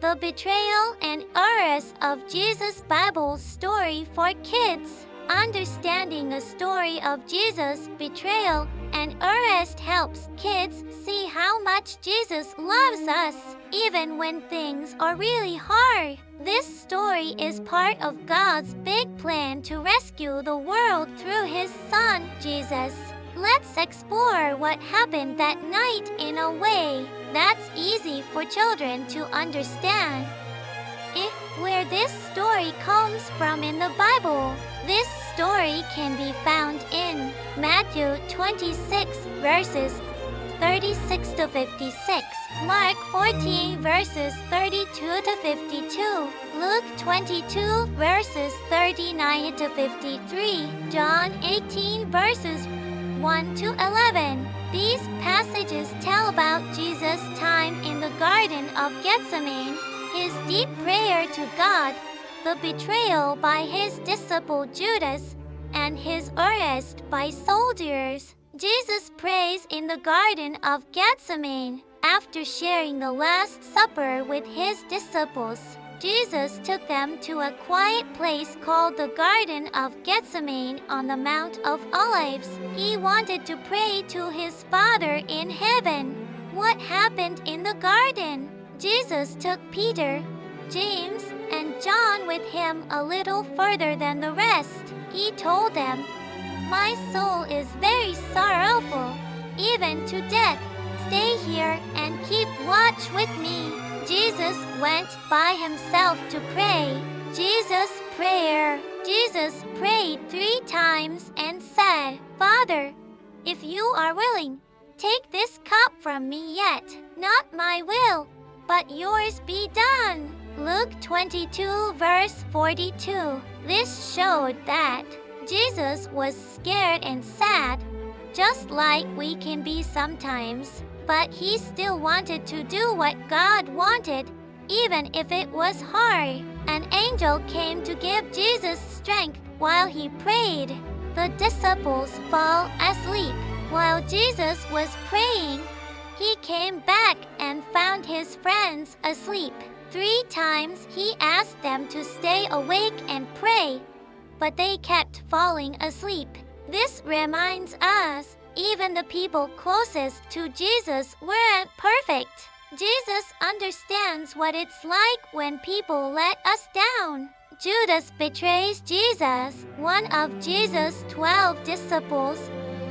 The betrayal and arrest of Jesus Bible story for kids. Understanding a story of Jesus' betrayal and arrest helps kids see how much Jesus loves us, even when things are really hard. This story is part of God's big plan to rescue the world through His Son, Jesus. Let's explore what happened that night in a way that's easy for children to understand. Where this story comes from in the Bible. This story can be found in Matthew 26 verses 36 to 56, Mark 14 verses 32 to 52, Luke 22 verses 39 to 53, John 18 verses 1 to 11. These passages tell about Jesus' time in the Garden of Gethsemane, His deep prayer to God, the betrayal by His disciple Judas, and His arrest by soldiers. Jesus prays in the Garden of Gethsemane. After sharing the Last Supper with His disciples, Jesus took them to a quiet place called the Garden of Gethsemane on the Mount of Olives. He wanted to pray to His Father in heaven. What happened in the garden? Jesus took Peter, James, and John with Him a little further than the rest. He told them, "My soul is very sorrowful, even to death. Stay here and keep watch with me." Jesus went by Himself to pray. Jesus' prayer. Jesus prayed 3 times and said, "Father, if you are willing, take this cup from me, yet not my will, but yours be done." Luke 22 verse 42. This showed that Jesus was scared and sad, just like we can be sometimes. But He still wanted to do what God wanted, even if it was hard. An angel came to give Jesus strength while He prayed. The disciples fall asleep. While Jesus was praying, He came back and found His friends asleep. 3 times He asked them to stay awake and pray, but they kept falling asleep. This reminds us, even the people closest to Jesus weren't perfect. Jesus understands what it's like when people let us down. Judas betrays Jesus. One of Jesus' 12 disciples,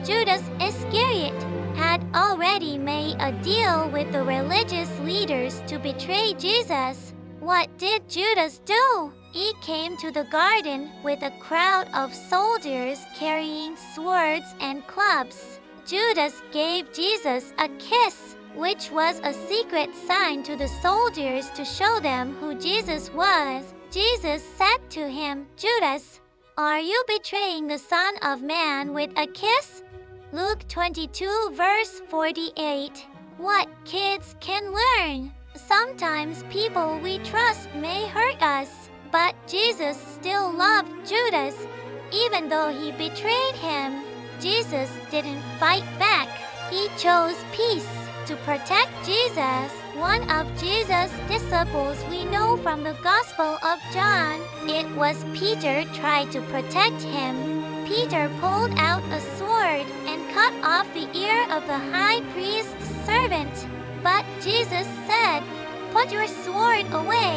Judas Iscariot, had already made a deal with the religious leaders to betray Jesus. What did Judas do? He came to the garden with a crowd of soldiers carrying swords and clubs. Judas gave Jesus a kiss, which was a secret sign to the soldiers to show them who Jesus was. Jesus said to him, "Judas, are you betraying the Son of Man with a kiss?" Luke 22 verse 48. What kids can learn. Sometimes people we trust may hurt us, but Jesus still loved Judas. Even though he betrayed him, Jesus didn't fight back. He chose peace to protect Jesus. One of Jesus' disciples we know from the Gospel of John. It was Peter tried to protect him. Peter pulled out a sword and cut off the ear of the high priest's servant. But Jesus said, "Put your sword away."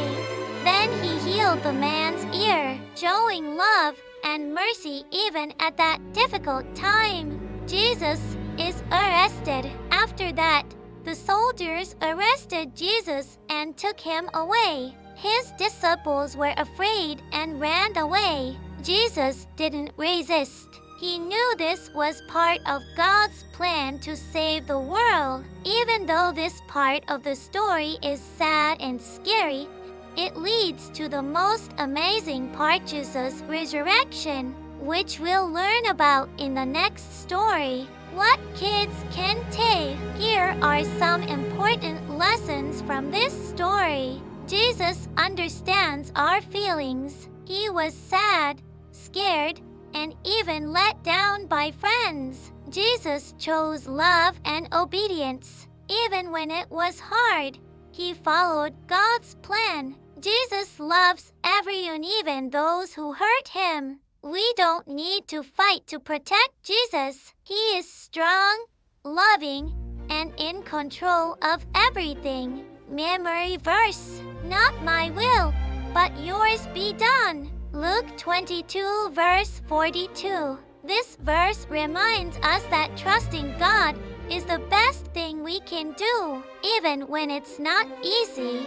Then He healed the man's ear, showing love and mercy even at that difficult time. Jesus is arrested. After that, the soldiers arrested Jesus and took Him away. His disciples were afraid and ran away. Jesus didn't resist. He knew this was part of God's plan to save the world. Even though this part of the story is sad and scary, it leads to the most amazing part, Jesus' resurrection, which we'll learn about in the next story. What kids can take. Here are some important lessons from this story. Jesus understands our feelings. He was sad, scared, and even let down by friends. Jesus chose love and obedience. Even when it was hard, He followed God's plan. Jesus loves everyone, even those who hurt him. We don't need to fight to protect Jesus. He is strong, loving, and in control of everything. Memory verse: Not my will, but yours be done. Luke 22 verse 42. This verse reminds us that trusting God is the best thing we can do, even when it's not easy.